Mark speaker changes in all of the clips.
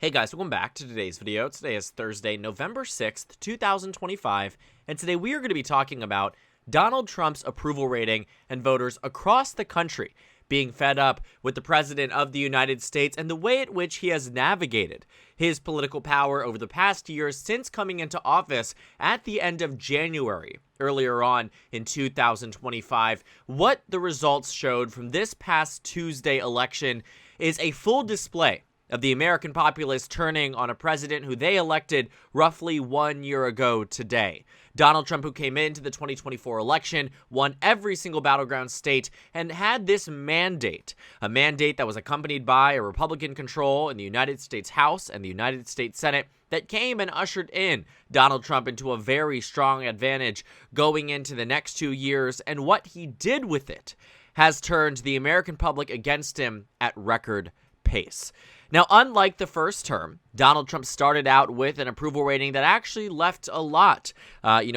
Speaker 1: Hey guys, welcome back to today's video. Today is Thursday, November 6th, 2025, and today we are going to be talking about Donald Trump's approval rating and voters across the country being fed up with the President of the United States and the way in which he has navigated his political power over the past year since coming into office at the end of January, earlier on in 2025. What the results showed from this past Tuesday election is a full display of the American populace turning on a president who they elected roughly 1 year ago today. Donald Trump, who came into the 2024 election, won every single battleground state, and had this mandate, a mandate that was accompanied by a Republican control in the United States House and the United States Senate that came and ushered in Donald Trump into a very strong advantage going into the next 2 years, and what he did with it has turned the American public against him at record pace. Now, unlike the first term, Donald Trump started out with an approval rating that actually left a lot,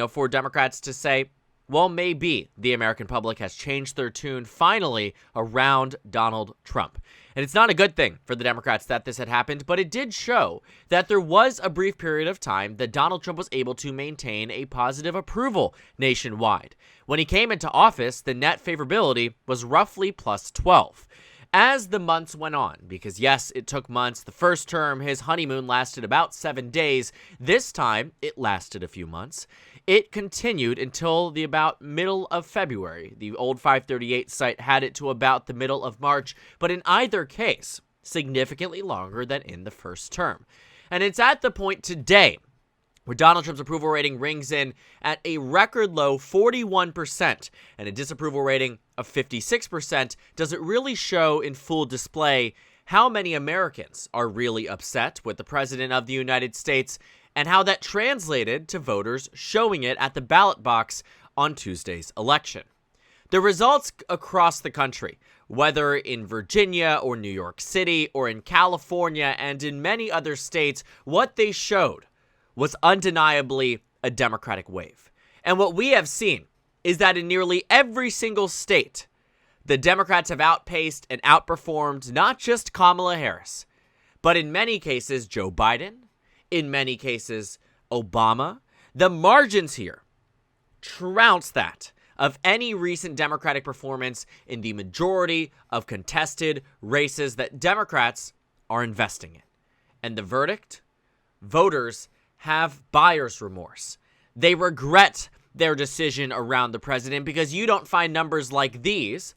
Speaker 1: for Democrats to say, well, maybe the American public has changed their tune finally around Donald Trump. And it's not a good thing for the Democrats that this had happened, but it did show that there was a brief period of time that Donald Trump was able to maintain a positive approval nationwide. When he came into office, the net favorability was roughly plus 12. As the months went on, because yes, it took months. The first term, his honeymoon lasted about 7 days. This time, it lasted a few months. It continued until the about middle of February. The old 538 site had it to about the middle of March, but in either case, significantly longer than in the first term. And it's at the point today where Donald Trump's approval rating rings in at a record low 41% and a disapproval rating of 56%. Does it really show in full display how many Americans are really upset with the President of the United States and how that translated to voters showing it at the ballot box on Tuesday's election? The results across the country, whether in Virginia or New York City or in California and in many other states, what they showed was undeniably a Democratic wave. And what we have seen is that in nearly every single state, the Democrats have outpaced and outperformed not just Kamala Harris, but in many cases, Joe Biden, in many cases, Obama. The margins here trounce that of any recent Democratic performance in the majority of contested races that Democrats are investing in. And the verdict? Voters have buyer's remorse. They regret their decision around the president because you don't find numbers like these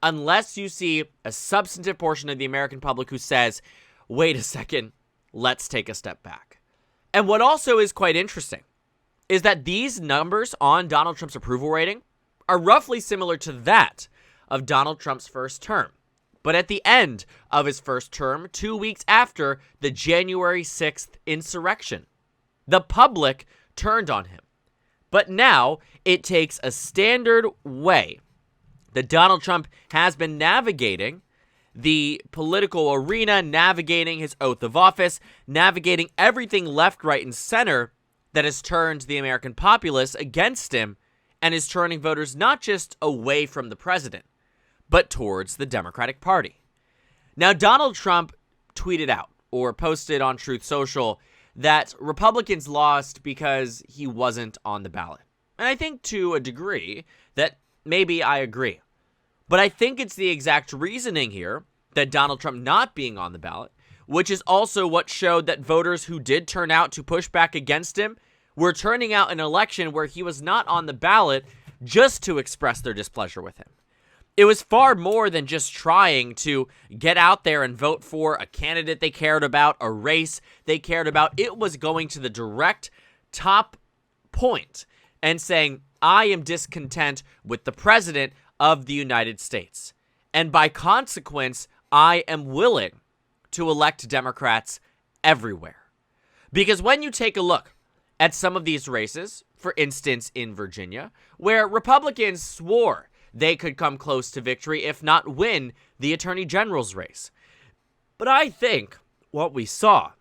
Speaker 1: unless you see a substantive portion of the American public who says, wait a second, let's take a step back. And what also is quite interesting is that these numbers on Donald Trump's approval rating are roughly similar to that of Donald Trump's first term. But at the end of his first term, 2 weeks after the January 6th insurrection, the public turned on him. But now it takes a standard way that Donald Trump has been navigating the political arena, navigating his oath of office, navigating everything left, right, and center that has turned the American populace against him and is turning voters not just away from the president, but towards the Democratic Party. Now, Donald Trump tweeted out or posted on Truth Social that Republicans lost because he wasn't on the ballot. And I think to a degree that maybe I agree. But I think it's the exact reasoning here that Donald Trump not being on the ballot, which is also what showed that voters who did turn out to push back against him were turning out an election where he was not on the ballot just to express their displeasure with him. It was far more than just trying to get out there and vote for a candidate they cared about, a race they cared about. It was going to the direct top point and saying, I am discontent with the president of the United States. And by consequence, I am willing to elect Democrats everywhere. Because when you take a look at some of these races, for instance, in Virginia, where Republicans swore they could come close to victory, if not win, the Attorney General's race. But I think what we saw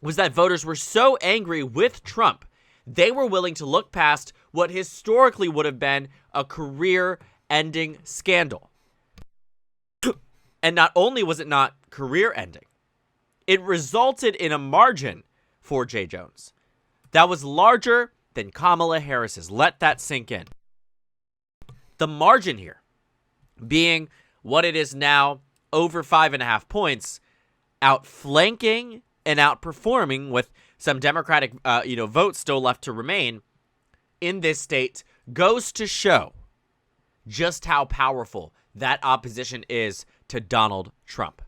Speaker 1: was that voters were so angry with Trump, they were willing to look past what historically would have been a career-ending scandal. And not only was it not career-ending, it resulted in a margin for J. Jones that was larger than Kamala Harris's. Let that sink in. The margin here being what it is now, over 5.5 points, outflanking and outperforming, with some Democratic votes still left to remain in this state, goes to show just how powerful that opposition is to Donald Trump.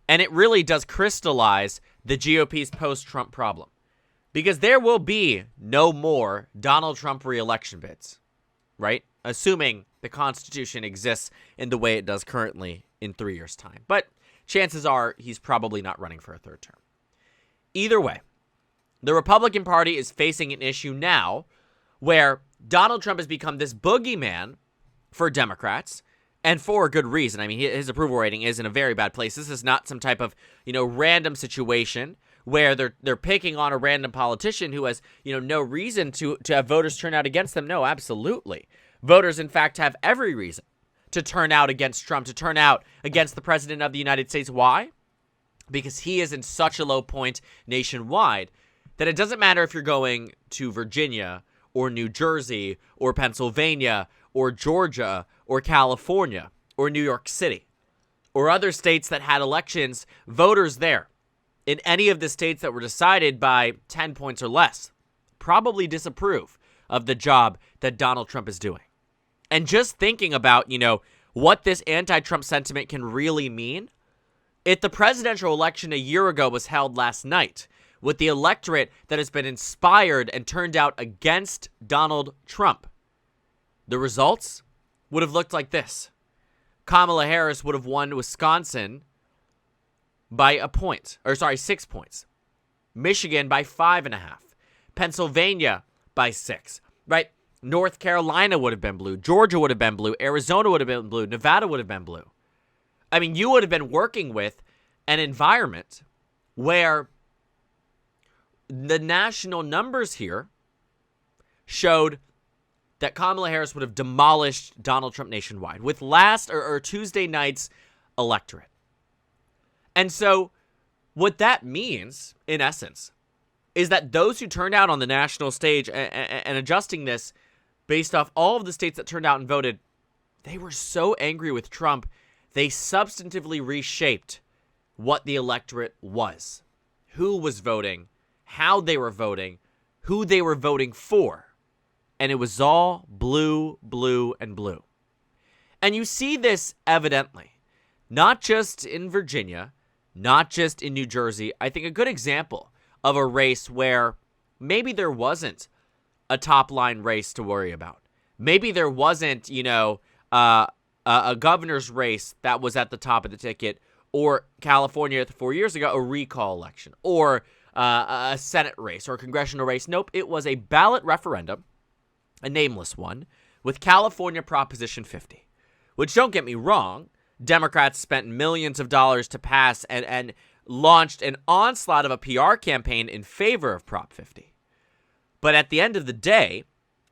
Speaker 1: And it really does crystallize the GOP's post-Trump problem, because there will be no more Donald Trump re-election bids, right? Assuming the Constitution exists in the way it does currently in 3 years' time. But chances are he's probably not running for a third term. Either way, the Republican Party is facing an issue now where Donald Trump has become this boogeyman for Democrats, and for a good reason. I mean, his approval rating is in a very bad place. This is not some type of, random situation where they're picking on a random politician who has, no reason to have voters turn out against them. No, absolutely. Voters, in fact, have every reason to turn out against Trump, to turn out against the president of the United States. Why? Because he is in such a low point nationwide that it doesn't matter if you're going to Virginia or New Jersey or Pennsylvania or Georgia or California or New York City or other states that had elections, voters there in any of the states that were decided by 10 points or less probably disapprove of the job that Donald Trump is doing. And just thinking about, what this anti-Trump sentiment can really mean, if the presidential election a year ago was held last night with the electorate that has been inspired and turned out against Donald Trump, the results would have looked like this. Kamala Harris would have won Wisconsin by 6 points. Michigan by 5.5. Pennsylvania by 6, right? North Carolina would have been blue. Georgia would have been blue. Arizona would have been blue. Nevada would have been blue. I mean, you would have been working with an environment where the national numbers here showed that Kamala Harris would have demolished Donald Trump nationwide with last or Tuesday night's electorate. And so what that means, in essence, is that those who turned out on the national stage and adjusting this based off all of the states that turned out and voted, they were so angry with Trump, they substantively reshaped what the electorate was, who was voting, how they were voting, who they were voting for. And it was all blue, blue, and blue. And you see this evidently, not just in Virginia, not just in New Jersey. I think a good example of a race where maybe there wasn't a top-line race to worry about. Maybe there wasn't, a governor's race that was at the top of the ticket, or California 4 years ago, a recall election, or a Senate race or a congressional race. Nope, it was a ballot referendum, a nameless one, with California Proposition 50, which, don't get me wrong, Democrats spent millions of dollars to pass and launched an onslaught of a PR campaign in favor of Prop 50. But at the end of the day,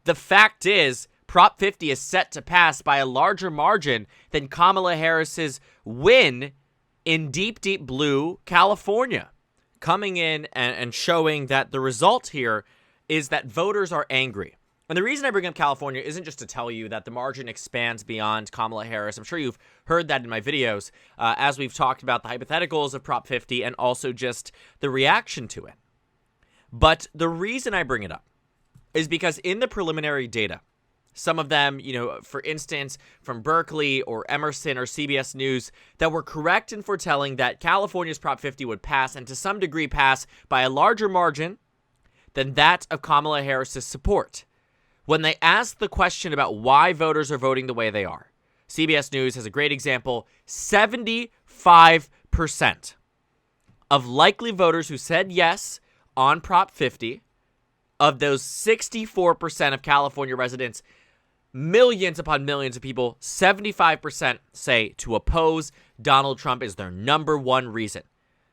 Speaker 1: the fact is Prop 50 is set to pass by a larger margin than Kamala Harris's win in deep, deep blue California, coming in and showing that the result here is that voters are angry. And the reason I bring up California isn't just to tell you that the margin expands beyond Kamala Harris. I'm sure you've heard that in my videos as we've talked about the hypotheticals of Prop 50 and also just the reaction to it. But the reason I bring it up is because in the preliminary data, some of them, for instance, from Berkeley or Emerson or CBS News, that were correct in foretelling that California's Prop 50 would pass, and to some degree pass by a larger margin than that of Kamala Harris's support. When they asked the question about why voters are voting the way they are, CBS News has a great example. 75% of likely voters who said yes on Prop 50, of those 64% of California residents, millions upon millions of people, 75% say to oppose Donald Trump is their number one reason.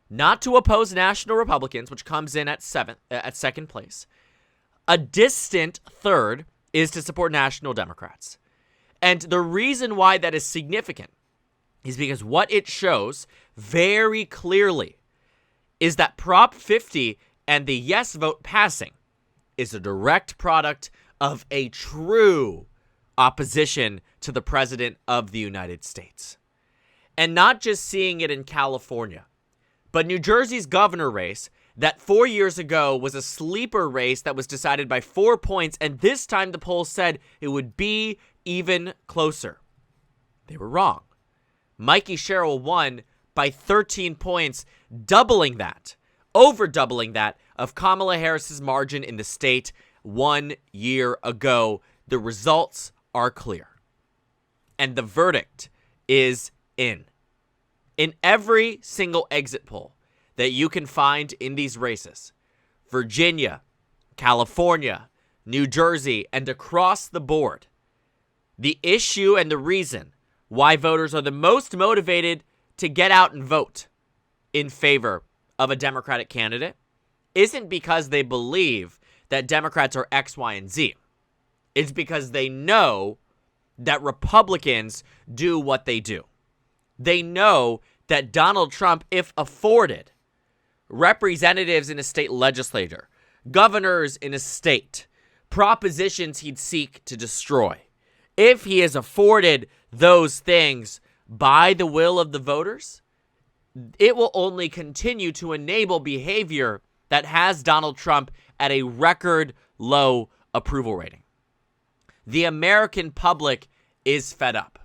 Speaker 1: Not to oppose national Republicans, which comes in at second place. A distant third is to support national Democrats. And the reason why that is significant is because what it shows very clearly is that Prop 50 and the yes vote passing is a direct product of a true opposition to the President of the United States. And not just seeing it in California, but New Jersey's governor race that 4 years ago was a sleeper race that was decided by 4 points, and this time the polls said it would be even closer. They were wrong. Mikey Sherrill won by 13 points, doubling that, over doubling that of Kamala Harris's margin in the state 1 year ago. The results are clear. And the verdict is in. In every single exit poll that you can find in these races, Virginia, California, New Jersey, and across the board, the issue and the reason why voters are the most motivated to get out and vote in favor of a Democratic candidate isn't because they believe that Democrats are X, Y, and Z. It's because they know that Republicans do what they do. They know that Donald Trump, if afforded representatives in a state legislature, governors in a state, propositions he'd seek to destroy, if he is afforded those things by the will of the voters, it will only continue to enable behavior that has Donald Trump at a record low approval rating. The American public is fed up.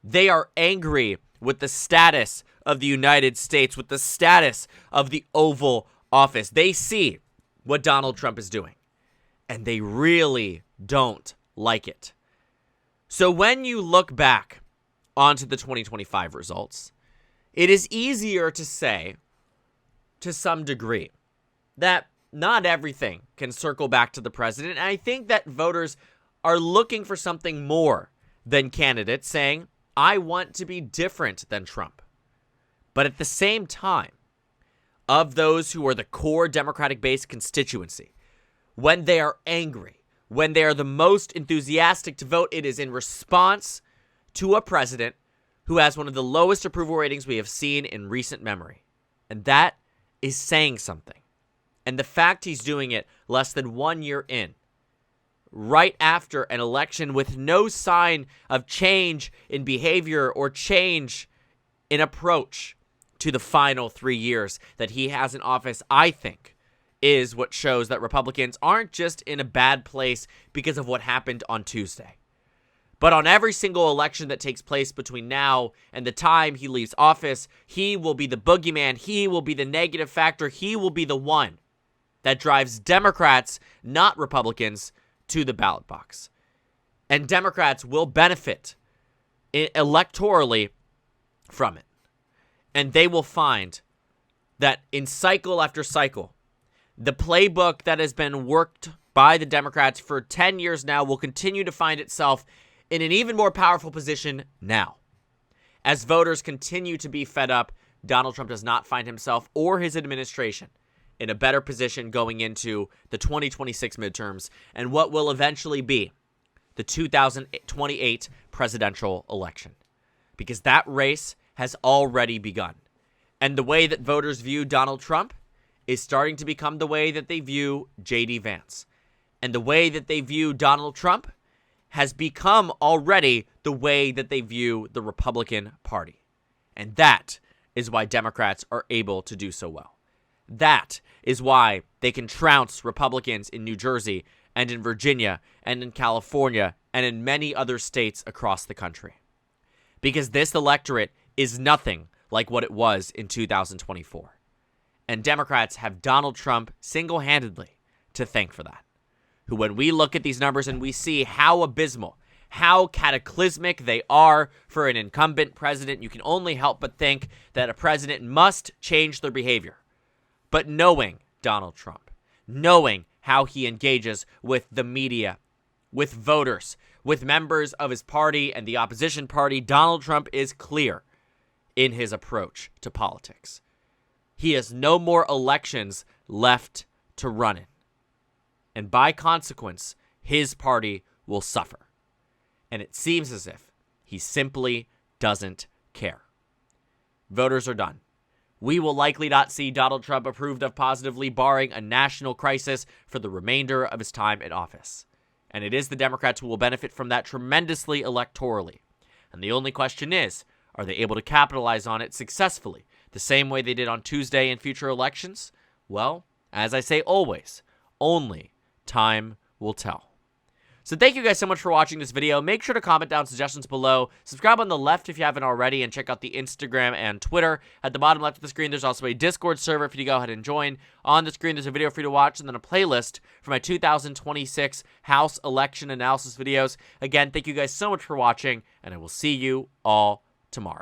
Speaker 1: They are angry with the status of the United States, with the status of the Oval Office. They see what Donald Trump is doing, and they really don't like it. So when you look back onto the 2025 results, it is easier to say, to some degree, that not everything can circle back to the president. And I think that voters are looking for something more than candidates saying, I want to be different than Trump. But at the same time, of those who are the core Democratic-based constituency, when they are angry, when they are the most enthusiastic to vote, it is in response to a president who has one of the lowest approval ratings we have seen in recent memory. And that is saying something. And the fact he's doing it less than 1 year in, right after an election with no sign of change in behavior or change in approach to the final 3 years that he has in office, I think, is what shows that Republicans aren't just in a bad place because of what happened on Tuesday. But on every single election that takes place between now and the time he leaves office, he will be the boogeyman. He will be the negative factor. He will be the one that drives Democrats, not Republicans, to the ballot box. And Democrats will benefit electorally from it. And they will find that in cycle after cycle, the playbook that has been worked by the Democrats for 10 years now will continue to find itself in an even more powerful position now. As voters continue to be fed up, Donald Trump does not find himself or his administration in a better position going into the 2026 midterms and what will eventually be the 2028 presidential election. Because that race has already begun. And the way that voters view Donald Trump is starting to become the way that they view J.D. Vance. And the way that they view Donald Trump has become already the way that they view the Republican Party. And that is why Democrats are able to do so well. That is why they can trounce Republicans in New Jersey and in Virginia and in California and in many other states across the country. Because this electorate is nothing like what it was in 2024. And Democrats have Donald Trump single-handedly to thank for that. Who, when we look at these numbers and we see how abysmal, how cataclysmic they are for an incumbent president, you can only help but think that a president must change their behavior. But knowing Donald Trump, knowing how he engages with the media, with voters, with members of his party and the opposition party, Donald Trump is clear in his approach to politics. He has no more elections left to run in. And by consequence, his party will suffer. And it seems as if he simply doesn't care. Voters are done. we will likely not see Donald Trump approved of positively, barring a national crisis, for the remainder of his time in office. And it is the Democrats who will benefit from that tremendously electorally. And the only question is, are they able to capitalize on it successfully, the same way they did on Tuesday in future elections? Well, as I say always, only time will tell. So thank you guys so much for watching this video. Make sure to comment down suggestions below. Subscribe on the left if you haven't already, and check out the Instagram and Twitter. At the bottom left of the screen, there's also a Discord server for you to go ahead and join. On the screen, there's a video for you to watch, and then a playlist for my 2026 House election analysis videos. Again, thank you guys so much for watching, and I will see you all tomorrow.